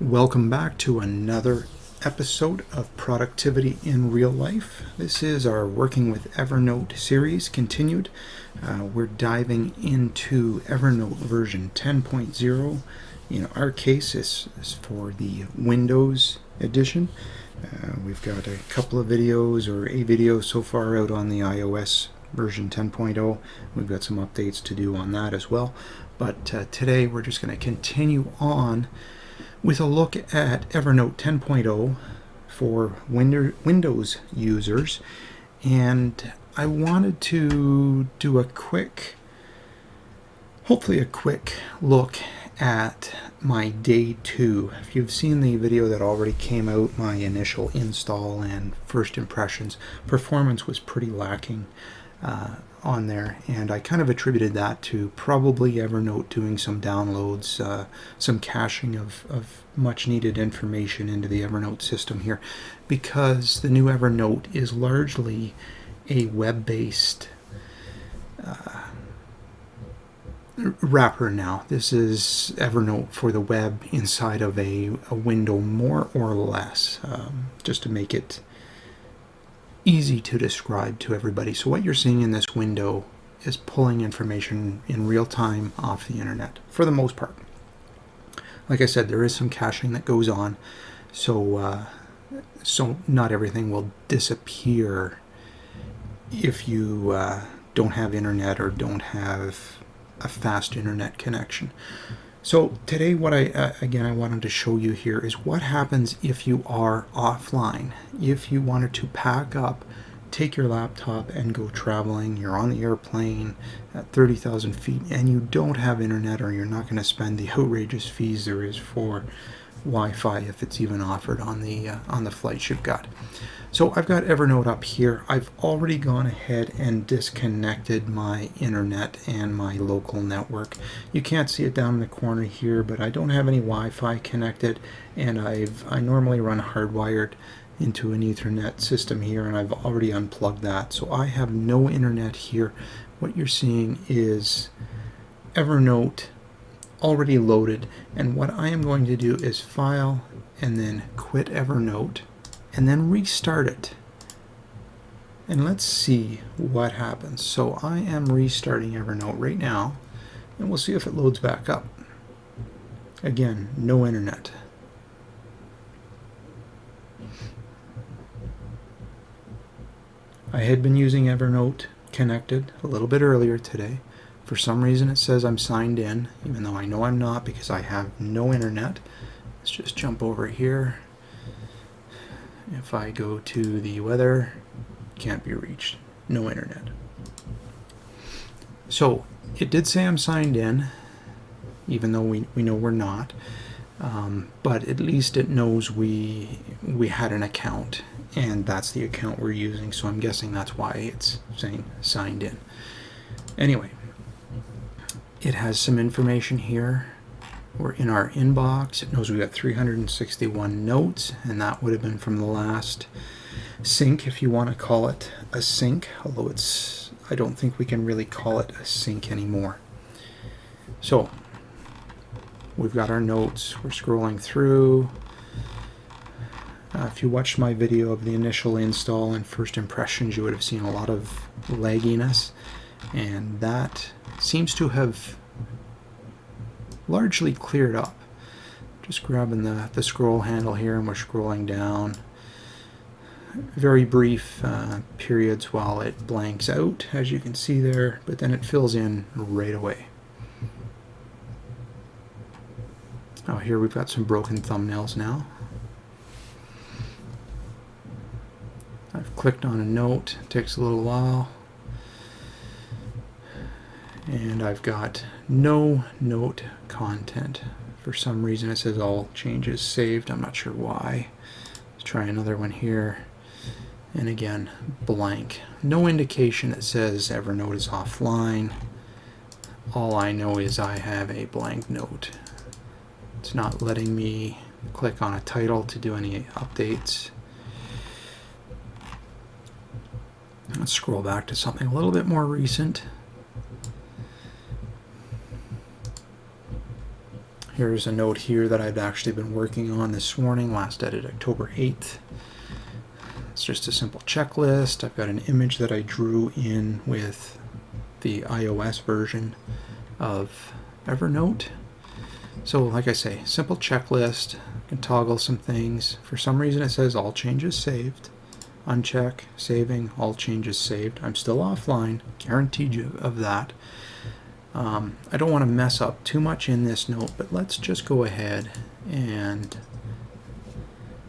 Welcome back to another episode of Productivity in Real Life. This is our Working with Evernote series continued. We're diving into Evernote version 10.0. In our case, this is for the Windows edition. We've got a couple of videos, or a video so far, out on the iOS version 10.0. We've got some updates to do on that as well. But today we're just going to continue on with a look at Evernote 10.0 for Windows users. And I wanted to do hopefully a quick look at my day 2. If you've seen the video that already came out, my initial install and first impressions, performance was pretty lacking on there, and I kind of attributed that to probably Evernote doing some downloads, some caching of much needed information into the Evernote system here, because the new Evernote is largely a web-based wrapper now. This is Evernote for the web inside of a window, more or less, just to make it easy to describe to everybody. So what you're seeing in this window is pulling information in real time off the internet, for the most part. Like I said, there is some caching that goes on, so not everything will disappear if you don't have internet or don't have a fast internet connection. So today what I wanted to show you here is what happens if you are offline. If you wanted to pack up, take your laptop and go traveling, you're on the airplane at 30,000 feet and you don't have internet, or you're not going to spend the outrageous fees there is for Wi-Fi, if it's even offered on the flights you've got. So I've got Evernote up here. I've already gone ahead and disconnected my internet and my local network. You can't see it down in the corner here, but I don't have any Wi-Fi connected, and I normally run hardwired into an Ethernet system here, and I've already unplugged that. So I have no internet here. What you're seeing is Evernote already loaded, and what I am going to do is File and then Quit Evernote, and then restart it. And let's see what happens. So I am restarting Evernote right now, and we'll see if it loads back up. Again, no internet. I had been using Evernote connected a little bit earlier today. For some reason it says I'm signed in, even though I know I'm not because I have no internet. Let's just jump over here. If I go to the weather, can't be reached, no internet. So it did say I'm signed in, even though we know we're not, but at least it knows we had an account, and that's the account we're using, so I'm guessing that's why it's saying signed in. Anyway, it has some information here. We're in our inbox. It knows we got 361 notes, and that would have been from the last sync, if you want to call it a sync, although I don't think we can really call it a sync anymore. So we've got our notes. We're scrolling through. If you watched my video of the initial install and first impressions, you would have seen a lot of lagginess, and that seems to have largely cleared up. Just grabbing the scroll handle here, and we're scrolling down. Very brief periods while it blanks out, as you can see there, but then it fills in right away. Oh, here we've got some broken thumbnails now. I've clicked on a note, it takes a little while, and I've got no note content. For some reason it says all changes saved. I'm not sure why. Let's try another one here, and again, blank. No indication that says Evernote is offline. All I know is I have a blank note. It's not letting me click on a title to do any updates. Let's scroll back to something a little bit more recent. Here's a note here that I've actually been working on this morning, last edited October 8th. It's just a simple checklist. I've got an image that I drew in with the iOS version of Evernote. So like I say, simple checklist. I can toggle some things. For some reason it says all changes saved. Uncheck, saving, all changes saved. I'm still offline, guaranteed you of that. I don't want to mess up too much in this note, but let's just go ahead and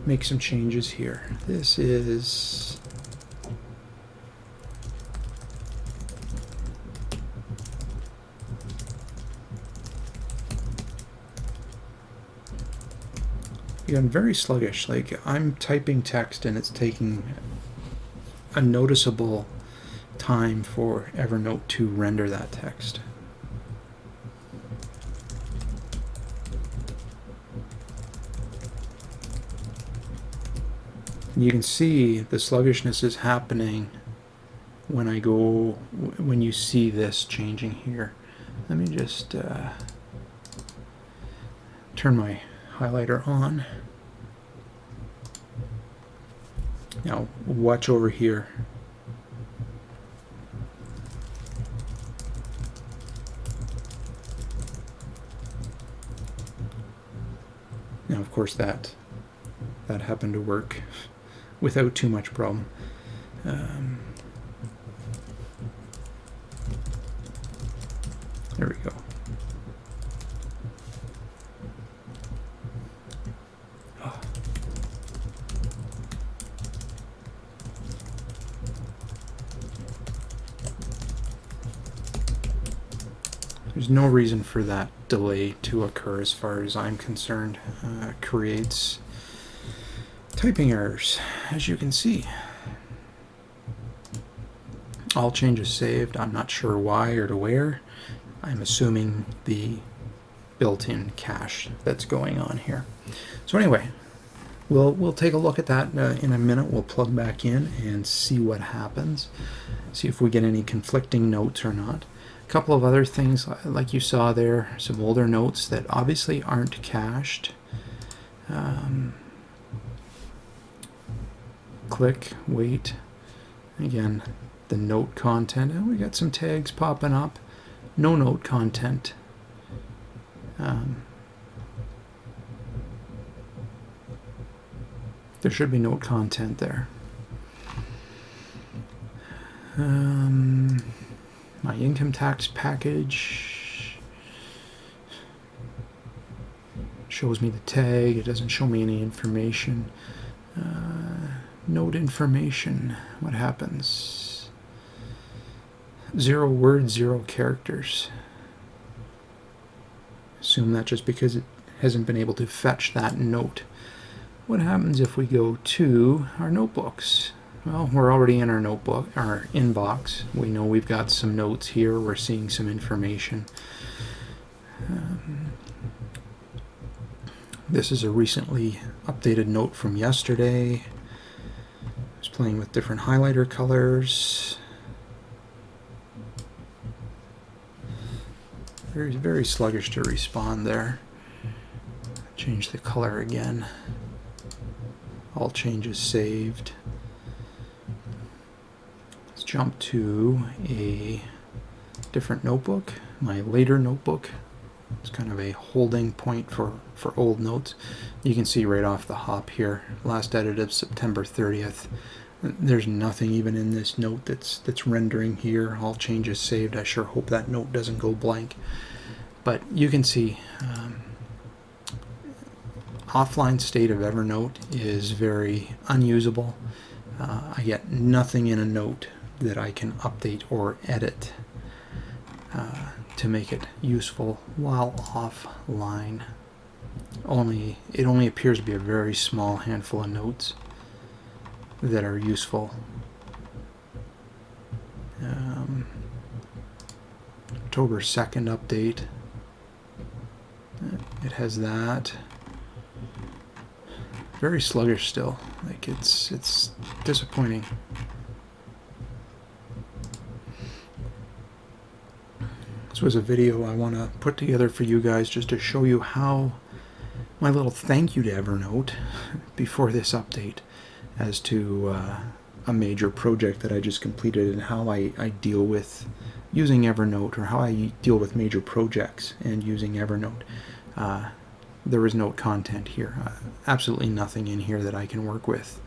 make some changes here. This is I'm very sluggish. Like, I'm typing text and it's taking a noticeable time for Evernote to render that text. You can see the sluggishness is happening when you see this changing here. Let me just turn my highlighter on. Now watch over here. Now of course that happened to work without too much problem. There we go. Oh. There's no reason for that delay to occur as far as I'm concerned. Creates typing errors, as you can see. All changes saved. I'm not sure why or to where. I'm assuming the built-in cache that's going on here. So anyway, we'll take a look at that in a minute. We'll plug back in and see what happens. See if we get any conflicting notes or not. A couple of other things, like you saw there, some older notes that obviously aren't cached. Click, wait. Again, the note content. And we got some tags popping up. No note content. There should be note content there. My income tax package shows me the tag. It doesn't show me any information. Note information. What happens? 0 words, 0 characters. Assume that just because it hasn't been able to fetch that note. What happens if we go to our notebooks? Well, we're already in our notebook, our inbox. We know we've got some notes here. We're seeing some information. This is a recently updated note from yesterday. I was playing with different highlighter colors. Very, very sluggish to respond there. Change the color again. All changes saved. Let's jump to a different notebook, my later notebook. It's kind of a holding point for old notes. You can see right off the hop here, last edited September 30th. There's nothing even in this note that's rendering here. All changes saved. I sure hope that note doesn't go blank. But you can see offline state of Evernote is very unusable. I get nothing in a note that I can update or edit to make it useful while offline. It only appears to be a very small handful of notes that are useful. October 2nd update. It has that. Very sluggish still. Like it's This was a video I want to put together for you guys just to show you how my little thank you to Evernote before this update as to a major project that I just completed and how I deal with using Evernote, or how I deal with major projects and using Evernote. There is no content here, absolutely nothing in here that I can work with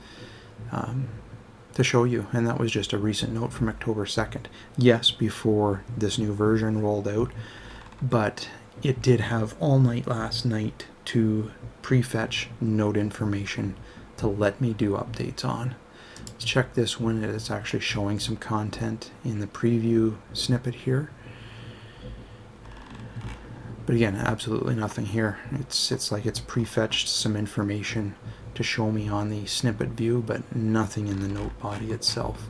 to show you, and that was just a recent note from October 2nd. Yes, before this new version rolled out, but it did have all night last night to prefetch note information to let me do updates on. Let's check this one. It's actually showing some content in the preview snippet here. But again, absolutely nothing here. It's like it's prefetched some information to show me on the snippet view, but nothing in the note body itself.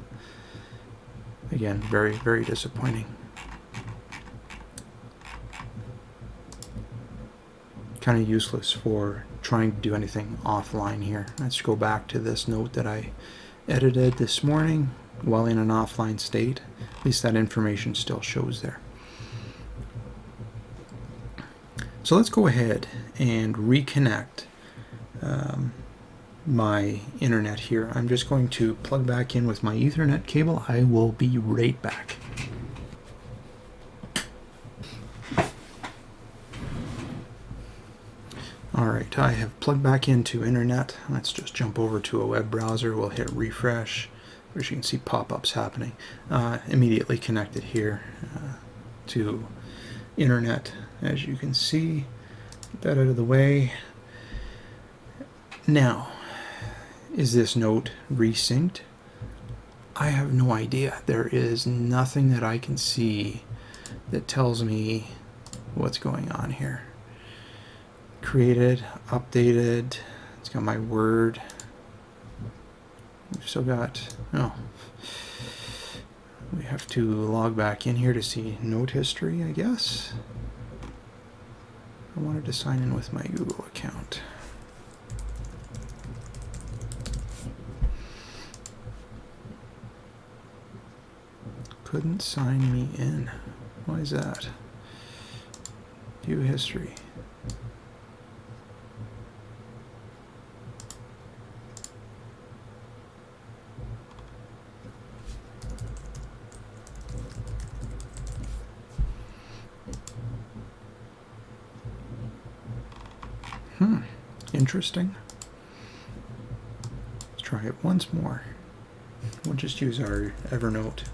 Again, very, very disappointing. Kind of useless for trying to do anything offline here. Let's go back to this note that I edited this morning while in an offline state. At least that information still shows there. So let's go ahead and reconnect my internet here. I'm just going to plug back in with my Ethernet cable. I will be right back. Alright, I have plugged back into internet. Let's just jump over to a web browser. We'll hit refresh. As you can see, pop-ups happening. Immediately connected here to internet. As you can see, get that out of the way. Now, is this note resynced? I have no idea. There is nothing that I can see that tells me what's going on here. Created, updated, it's got my word. We've still got, oh, we have to log back in here to see note history, I guess. I wanted to sign in with my Google account. Couldn't sign me in. Why is that? View history. Interesting. Let's try it once more. We'll just use our Evernote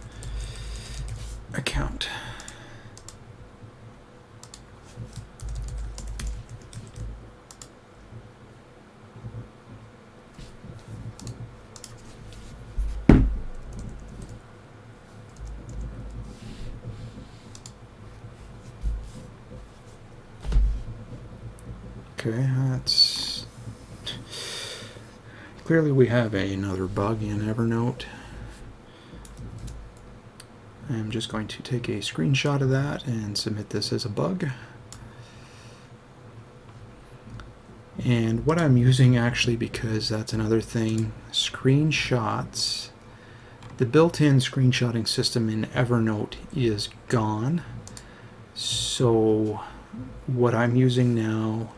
account. Okay, that's clearly we have another bug in Evernote. I'm just going to take a screenshot of that and submit this as a bug. And what I'm using, actually, because that's another thing, screenshots. The built-in screenshotting system in Evernote is gone. So what I'm using now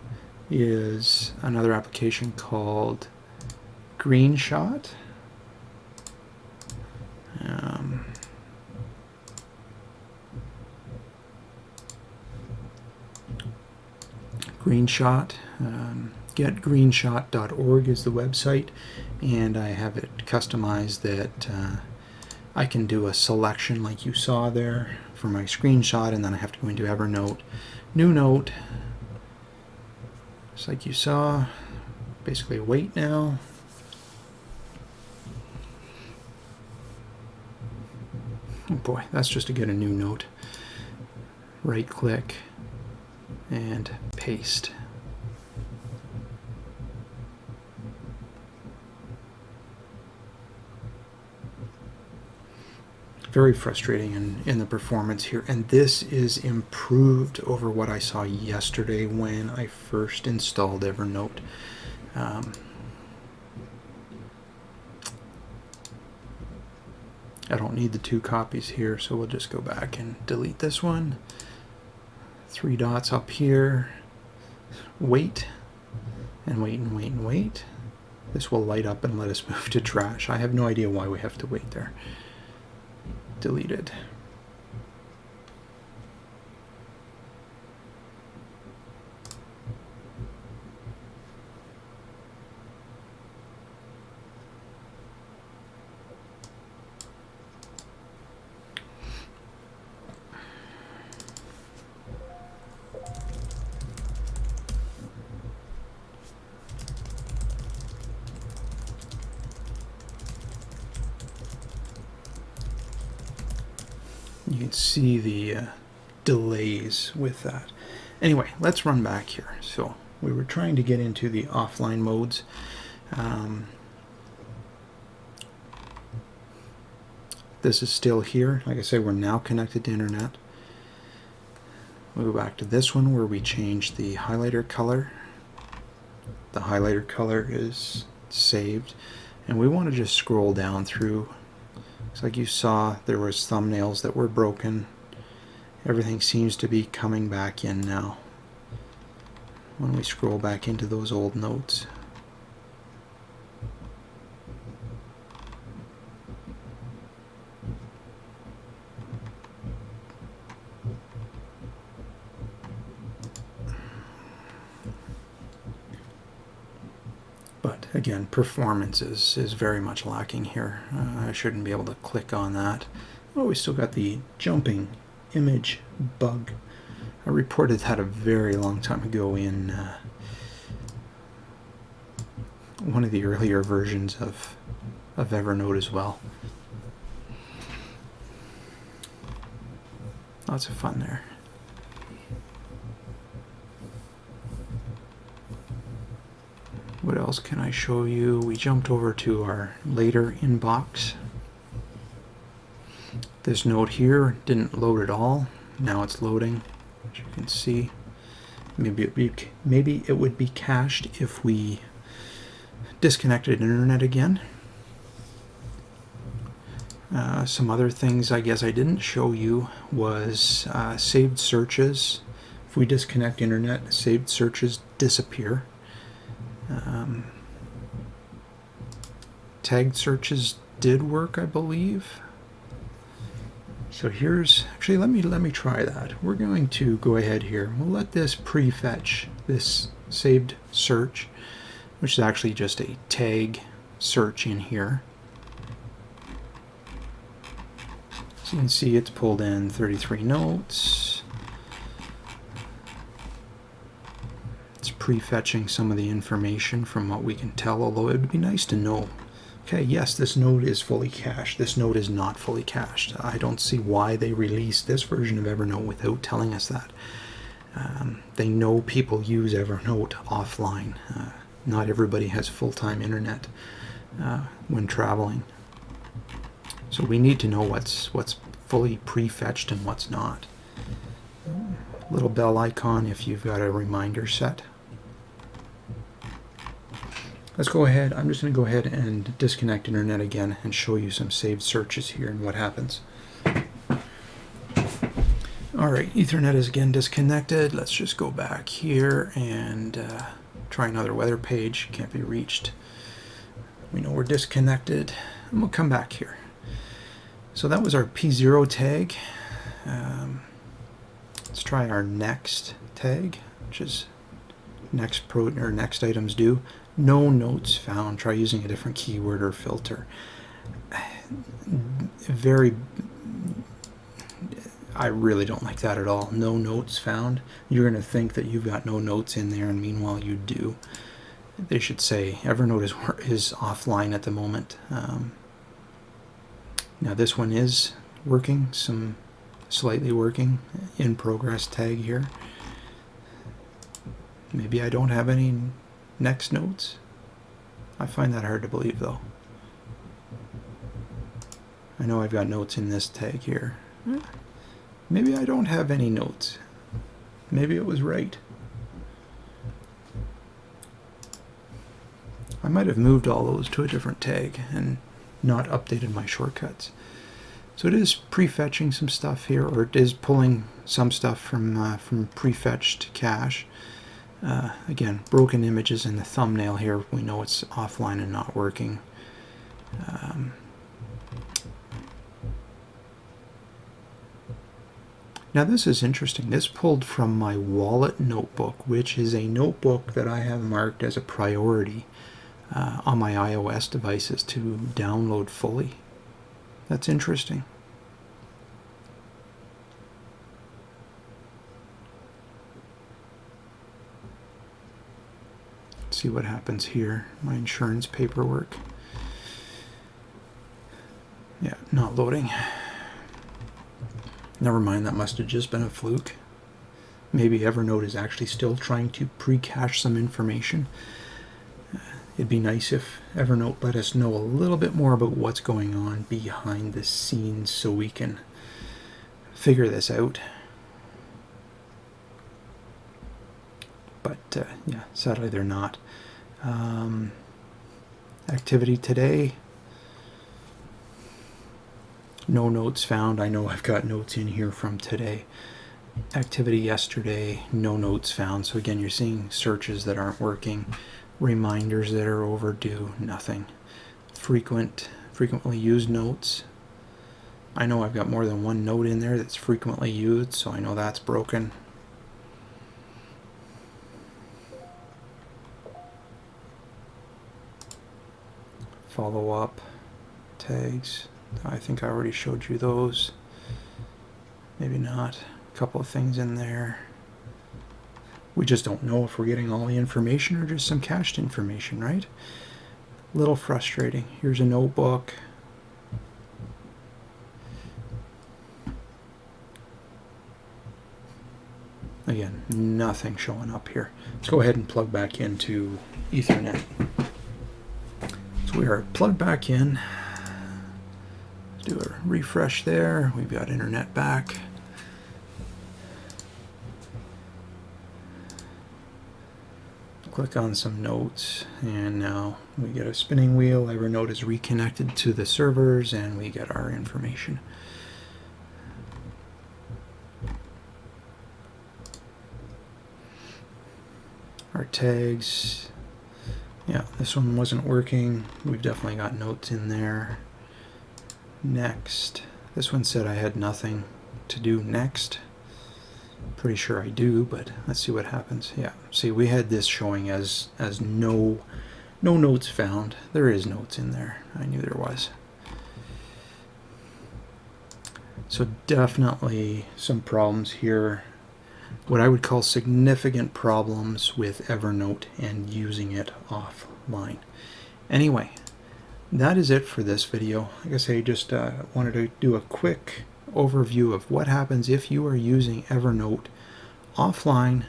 is another application called GreenShot. GreenShot, getgreenshot.org is the website, and I have it customized that I can do a selection like you saw there for my screenshot, and then I have to go into Evernote, new note, just like you saw, basically wait now. Oh boy, that's just to get a new note. Right click and paste. Very frustrating in the performance here, and this is improved over what I saw yesterday when I first installed Evernote. I don't need the 2 copies here, so we'll just go back and delete this one. Three dots up here. Wait, and wait, and wait, and wait. This will light up and let us move to trash. I have no idea why we have to wait there. Deleted. You can see the delays with that. Anyway, let's run back here. So we were trying to get into the offline modes. This is still here. Like I said, we're now connected to internet. We'll go back to this one where we change the highlighter color. The highlighter color is saved. And we want to just scroll down through. It's like you saw there was thumbnails that were broken. Everything seems to be coming back in now when we scroll back into those old notes. But again, performance is very much lacking here. I shouldn't be able to click on that. Oh, we still got the jumping image bug. I reported that a very long time ago in one of the earlier versions of Evernote as well. Lots of fun there. What else can I show you? We jumped over to our later inbox. This note here didn't load at all. Now it's loading, as you can see. Maybe it would be cached if we disconnected internet again. Some other things I guess I didn't show you was saved searches. If we disconnect internet, saved searches disappear. Tagged searches did work, I believe. So here's, actually let me try that. We're going to go ahead here. We'll let this prefetch this saved search, which is actually just a tag search in here. So you can see it's pulled in 33 notes. It's prefetching some of the information from what we can tell, although it would be nice to know. Okay, yes, this node is fully cached. This node is not fully cached. I don't see why they released this version of Evernote without telling us that. They know people use Evernote offline. Not everybody has full-time internet when traveling. So we need to know what's fully prefetched and what's not. Little bell icon if you've got a reminder set. Let's go ahead. I'm just going to go ahead and disconnect internet again and show you some saved searches here and what happens. Alright, Ethernet is again disconnected. Let's just go back here and try another weather page. Can't be reached. We know we're disconnected. And we'll come back here. So that was our P0 tag. Let's try our next tag, which is next items due. No notes found. Try using a different keyword or filter. I really don't like that at all. No notes found. You're going to think that you've got no notes in there, and meanwhile you do. They should say Evernote is offline at the moment. Now this one is working, slightly working. In progress tag here. Maybe I don't have any next notes. I find that hard to believe though. I know I've got notes in this tag here. Maybe I don't have any notes. Maybe it was right. I might have moved all those to a different tag and not updated my shortcuts. So it is prefetching some stuff here, or it is pulling some stuff from prefetched cache. Again, broken images in the thumbnail here. We know it's offline and not working. Now this is interesting. This pulled from my wallet notebook, which is a notebook that I have marked as a priority on my iOS devices to download fully. That's interesting. Let's see what happens here. My insurance paperwork. Yeah, not loading. Never mind, that must have just been a fluke. Maybe Evernote is actually still trying to pre-cache some information. It'd be nice if Evernote let us know a little bit more about what's going on behind the scenes so we can figure this out. But yeah, sadly they're not. Activity today. No notes found. I know I've got notes in here from today. Activity yesterday, no notes found. So again, you're seeing searches that aren't working, reminders that are overdue, nothing. Frequently used notes. I know I've got more than one note in there that's frequently used, so I know that's broken. Follow up, tags. I think I already showed you those. Maybe not. A couple of things in there. We just don't know if we're getting all the information or just some cached information, right? A little frustrating. Here's a notebook. Again, nothing showing up here. Let's go ahead and plug back into Ethernet. So we are plugged back in. Do a refresh there. We've got internet back. Click on some notes, and now we get a spinning wheel. Evernote is reconnected to the servers, and we get our information. Our tags. Yeah, this one wasn't working. We've definitely got notes in there. Next. This one said I had nothing to do next. Pretty sure I do, but let's see what happens. Yeah, see, we had this showing as no notes found. There is notes in there. I knew there was. So definitely some problems here. What I would call significant problems with Evernote and using it offline. Anyway, that is it for this video. Like I say, just wanted to do a quick overview of what happens if you are using Evernote offline,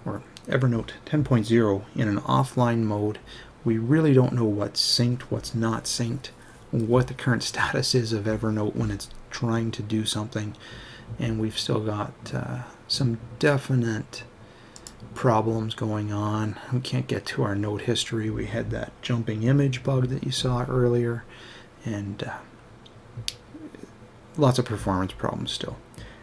or Evernote 10.0 in an offline mode. We really don't know what's synced, what's not synced, what the current status is of Evernote when it's trying to do something, and we've still got some definite problems going on. We can't get to our note history. We had that jumping image bug that you saw earlier, and lots of performance problems still.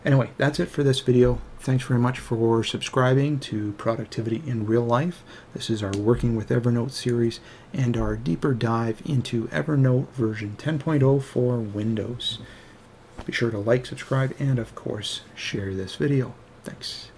Anyway, that's it for this video. Thanks very much for subscribing to Productivity in Real Life. This is our Working with Evernote series and our deeper dive into Evernote version 10.0 for Windows. Be sure to like, subscribe, and of course, share this video. Thanks.